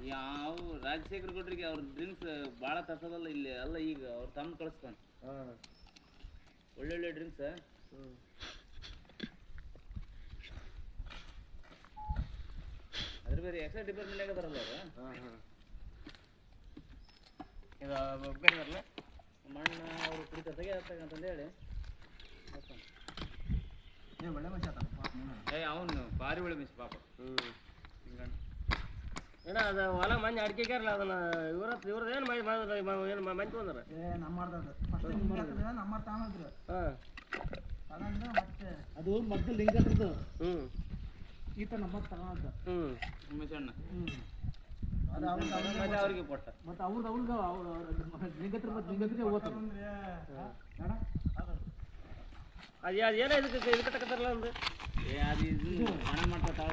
ಯಾವ ರಾಜಶೇಖರ್ ಗೌಡ್ರಿಗೆ ಅವ್ರ ಡ್ರಿಂಕ್ಸ್ ಭಾಳ ತರ್ಸೋದಲ್ಲ ಇಲ್ಲಿ ಅಲ್ಲ ಈಗ ಅವ್ರು ತಮ್ಮ ಕಳಿಸ್ತಾನೆ ಒಳ್ಳೊಳ್ಳೆ ಡ್ರಿಂಕ್ಸ್ ಅದ್ರ ಬೇರೆ ಎಕ್ಸೈಸ್ ಡಿಪಾರ್ಟ್ಮೆಂಟ್ ಆಗದಾರಲ್ಲ ಅವರು ಇದು ಬೇರೆ ಮಣ್ಣ ಅವರು ಕುಡಿತ ತೆಗಿಯತ್ತಂತಂದು ಹೇಳಿ ಒಳ್ಳೆ ಮನುಷ್ಯ ಅವನು ಭಾರಿ ಒಳ್ಳೆ ಮಿಸ್ ಪಾಪ ಏನ ಅದು ಹೊಲ ಮಂದಿ ಅಡಿಕೆಗಾರಲ್ಲ ಅದನ್ನ ಇವ್ರದ್ದು ಏನು ಮಂದಿ ತೊಂದ್ರೆ ನಮ್ಮ ತಾನಂದ್ರು ಮತ್ತೆ ಅದು ಮೊದಲು ಲಿಂಗತ್ರದ್ದು ಈತ ನಮ್ಮ ತಗೊಂಡ ಉಮೇಶಣ್ಣ ಅದು ಅವ್ರಿಗೆ ಕೊಟ್ಟ ಮತ್ತೆ ಅವ್ರಿಗೆ ಲಿಂಗತ್ರ ಮತ್ತೆ ಲಿಂಗತ್ರಿಗೆ ಹೋಗ್ತಾರೆ ಅದು ಏನೋ ಇದಕ್ಕೆ ತಕ್ಕತ್ತಾರಲ್ಲ ಒಂದು ಅದು ಹಣ ಮಾಡ್ತಾ